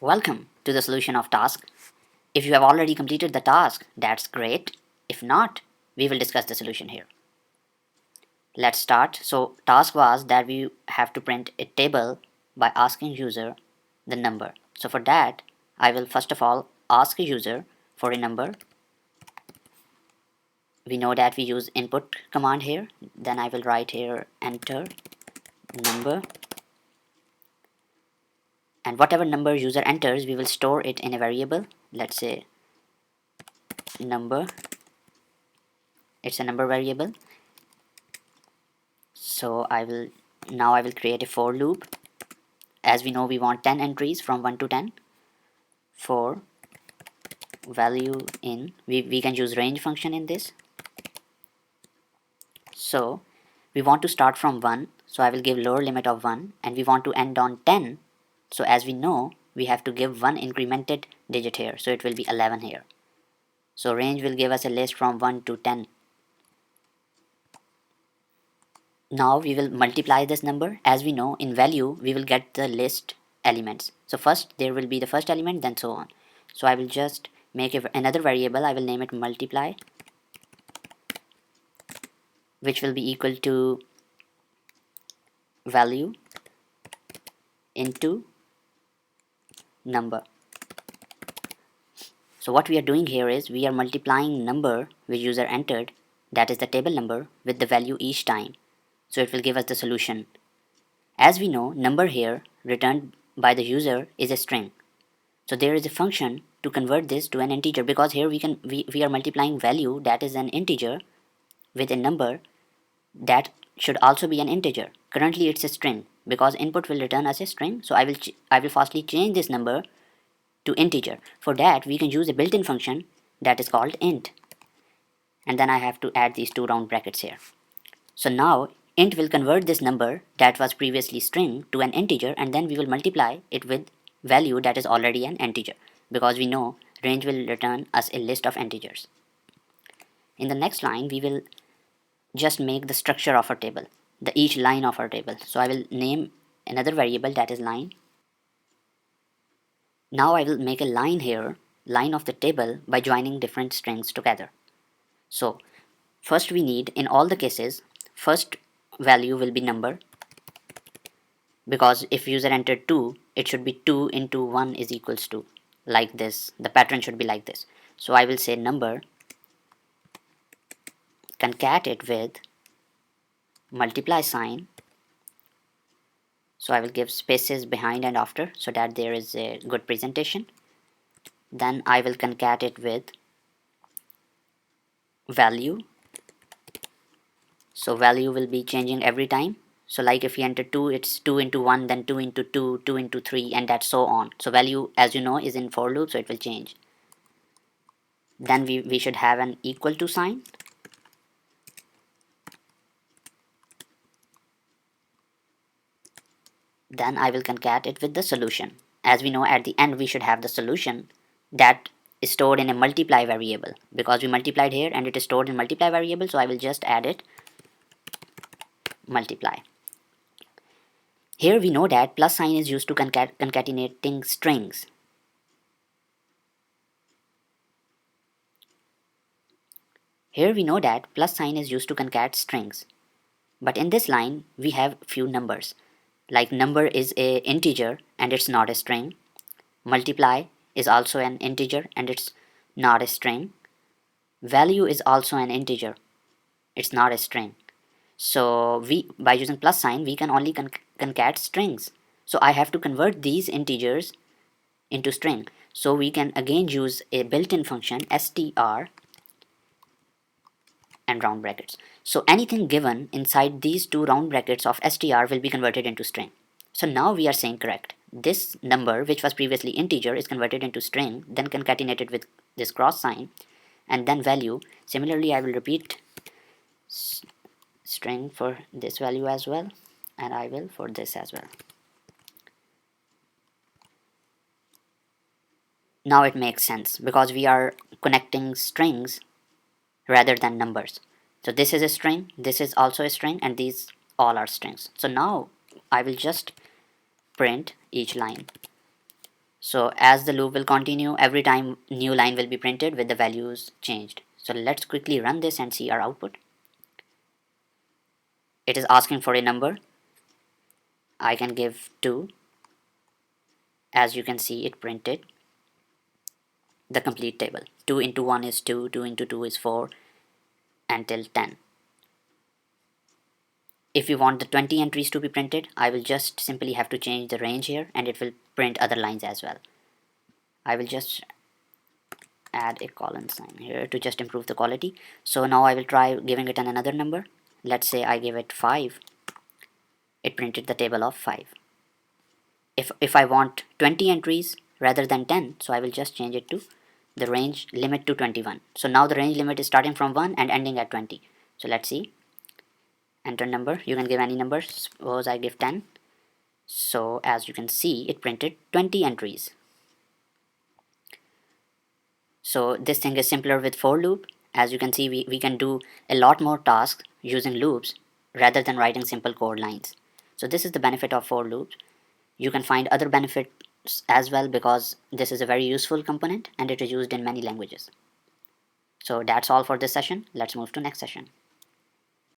Welcome to the solution of task. If you have already completed the task, that's great. If not, we will discuss the solution here. Let's start. So task was that we have to print a table by asking user the number. So for that, I will first of all ask a user for a number. We know that we use input command here. Then I will write here enter number, and whatever number user enters, we will store it in a variable. Let's say number. It's a number variable. So I will create a for loop. As we know, we want 10 entries from 1 to 10. For value in, we can use range function in this. So we want to start from 1, so I will give lower limit of 1, and we want to end on 10. So as we know, we have to give one incremented digit here, so it will be 11 here. So range will give us a list from 1 to 10. Now we will multiply this number. As we know, in value we will get the list elements. So first there will be the first element, then so on. So I will just make another variable. I will name it multiply, which will be equal to value into number. So what we are doing here is we are multiplying number which user entered, that is the table number, with the value each time. So it will give us the solution. As we know, number here returned by the user is a string. So there is a function to convert this to an integer, because here we are multiplying value that is an integer with a number that should also be an integer. Currently it's a string because input will return as a string. So I will firstly change this number to integer. For that we can use a built-in function that is called int, and then I have to add these two round brackets here. So now int will convert this number that was previously string to an integer, and then we will multiply it with value that is already an integer, because we know range will return us a list of integers. In the next line we will just make the structure of our table, the each line of our table. So I will name another variable that is line. Now I will make a line here, line of the table, by joining different strings together. So first we need, in all the cases, first value will be number, because if user entered 2, it should be 2 into 1 is equals to, like this. The pattern should be like this. So I will say number, concat it with multiply sign. So I will give spaces behind and after so that there is a good presentation. Then I will concat it with value. So value will be changing every time. So like if you enter 2, it's 2 into 1, then 2 into 2, 2 into 3, and that's so on. So value, as you know, is in for loop, so it will change. Then we should have an equal to sign. Then I will concat it with the solution. As we know, at the end we should have the solution that is stored in a multiply variable, because we multiplied here and it is stored in multiply variable. So I will just add it multiply. Here we know that plus sign is used to concatenating strings. Here we know that plus sign is used to concat strings. But in this line we have few numbers. Like number is a integer and it's not a string. Multiply is also an integer and it's not a string. Value is also an integer. It's not a string. So by using plus sign we can only concat strings. So I have to convert these integers into string. So we can again use a built-in function str and round brackets. So anything given inside these two round brackets of str will be converted into string. So now we are saying correct. This number, which was previously integer, is converted into string, then concatenated with this cross sign, and then value. Similarly, I will repeat string for this value as well, and I will for this as well. Now it makes sense because we are connecting strings rather than numbers. So this is a string, this is also a string, and these all are strings. So now I will just print each line. So as the loop will continue, every time new line will be printed with the values changed. So let's quickly run this and see our output. It is asking for a number. I can give 2. As you can see, it printed the complete table. 2 into 1 is 2, 2 into 2 is 4, until 10. If you want the 20 entries to be printed, I will just simply have to change the range here and it will print other lines as well. I will just add a colon sign here to just improve the quality. So now I will try giving it another number. Let's say I give it 5. It printed the table of 5. If I want 20 entries rather than 10, so I will just change it to the range limit to 21. So now the range limit is starting from 1 and ending at 20. So let's see. Enter number. You can give any number. Suppose I give 10. So as you can see, it printed 20 entries. So this thing is simpler with for loop. As you can see, we can do a lot more tasks using loops rather than writing simple code lines. So this is the benefit of for loops. You can find other benefits as well because this is a very useful component and it is used in many languages. So that's all for this session. Let's move to next session.